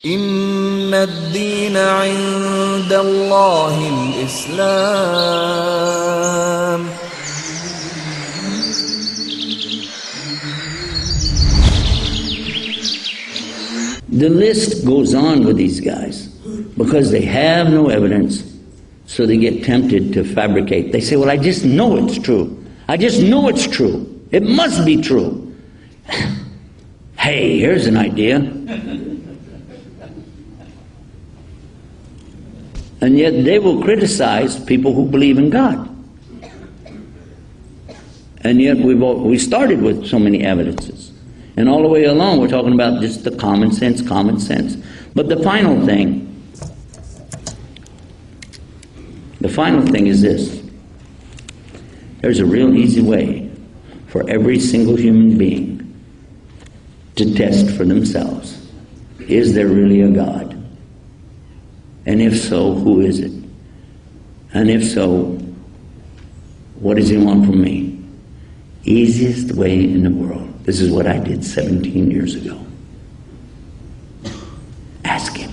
إن الدين عند الله الإسلام. The list goes on with these guys because they have no evidence, so they get tempted to fabricate. They say, well, I just know it's true. I just know it's true. It must be true. Hey, here's an idea. And yet they will criticize people who believe in God. And yet we started with so many evidences. And all the way along we're talking about just the common sense. But the final thing is this. There's a real easy way for every single human being to test for themselves. Is there really a God? And if so, who is it? And if so, what does he want from me? Easiest way in the world. This is what I did 17 years ago. Ask him.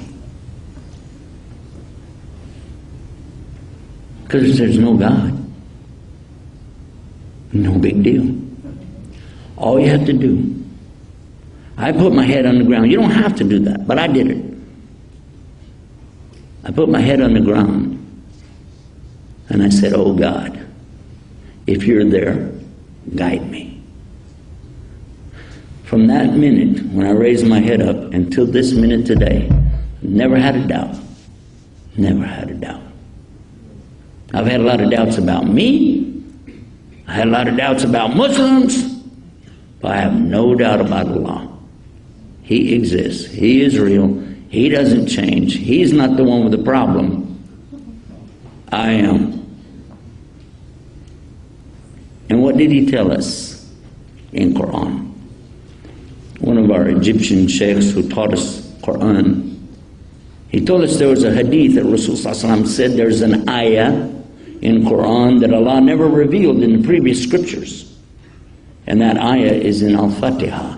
Because there's no God. No big deal. All you have to do. I put my head on the ground. You don't have to do that, but I did it. I put my head on the ground and I said, oh God, if you're there, guide me. From that minute, when I raised my head up, until this minute today, never had a doubt. Never had a doubt. I've had a lot of doubts about me. I had a lot of doubts about Muslims. But I have no doubt about Allah. He exists. He is real. He doesn't change. He's not the one with the problem. I am. And what did he tell us in Quran? One of our Egyptian sheikhs who taught us Quran, he told us there was a hadith that Rasulullah said there's an ayah in Quran that Allah never revealed in the previous scriptures. And that ayah is in Al-Fatiha,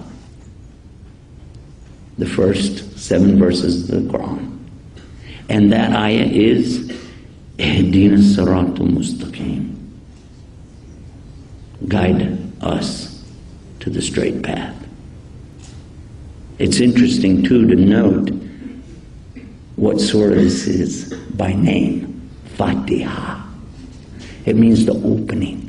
the first 7 verses of the Quran. And that ayah is Ihdina Siratul Mustaqim. Guide us to the straight path. It's interesting too to note what surah this is by name. Fatiha. It means the opening.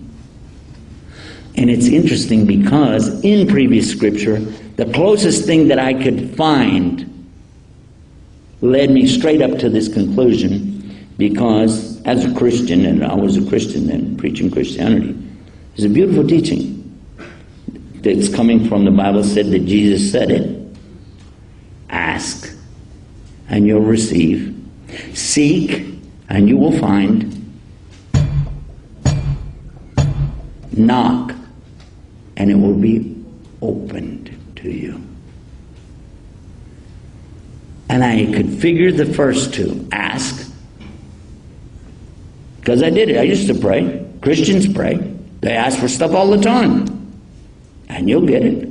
And it's interesting because in previous scripture, the closest thing that I could find led me straight up to this conclusion, because as a Christian, and I was a Christian then, preaching Christianity, there's a beautiful teaching that's coming from the Bible said that Jesus said it. Ask and you'll receive. Seek and you will find. Knock and it will be opened to you. And I could figure the first two. Ask. Because I did it. I used to pray. Christians pray. They ask for stuff all the time. And you'll get it.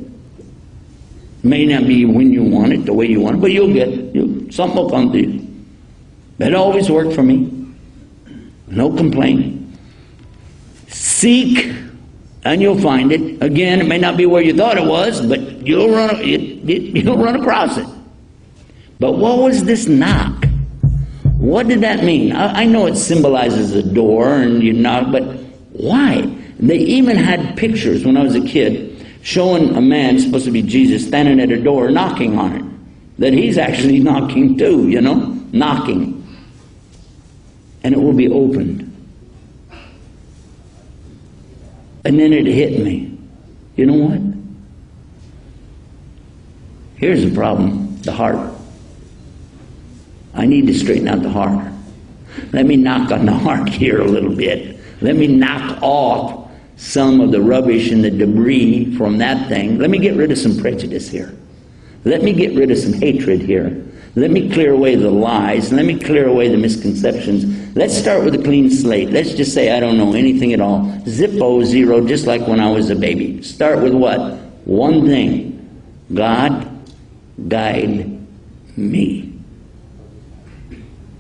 May not be when you want it, the way you want it, but you'll get it. Something will come to you. That always worked for me. No complaint. Seek and you'll find it. Again, it may not be where you thought it was, but you'll run across it. But what was this knock? What did that mean? I know it symbolizes a door and you knock, but why? They even had pictures when I was a kid showing a man, supposed to be Jesus, standing at a door knocking on it. That he's actually knocking too, knocking. And it will be opened. And then it hit me. You know what? Here's the problem, the heart. I need to straighten out the heart. Let me knock on the heart here a little bit. Let me knock off some of the rubbish and the debris from that thing. Let me get rid of some prejudice here. Let me get rid of some hatred here. Let me clear away the lies. Let me clear away the misconceptions. Let's start with a clean slate. Let's just say I don't know anything at all. Zippo, zero, just like when I was a baby. Start with what? One thing. God, guide me.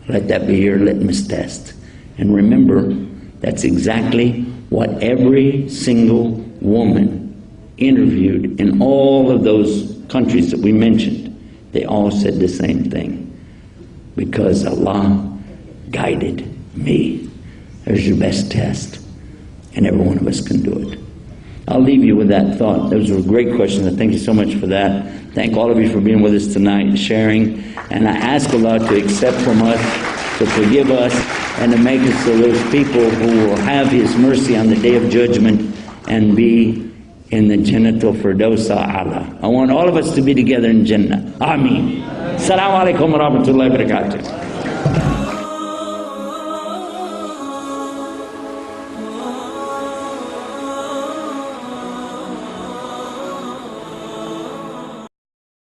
Let that be your litmus test. And remember, that's exactly what every single woman interviewed in all of those countries that we mentioned, they all said the same thing. Because Allah guided me. There's your best test. And every one of us can do it. I'll leave you with that thought. Those were great questions. I thank you so much for that. Thank all of you for being with us tonight, sharing. And I ask Allah to accept from us, to forgive us, and to make us those people who will have His mercy on the Day of Judgment and be in the Jannatul Firdaus A'la. I want all of us to be together in Jannah. Ameen. Assalamu alaikum wa rahmatullahi wa barakatuh.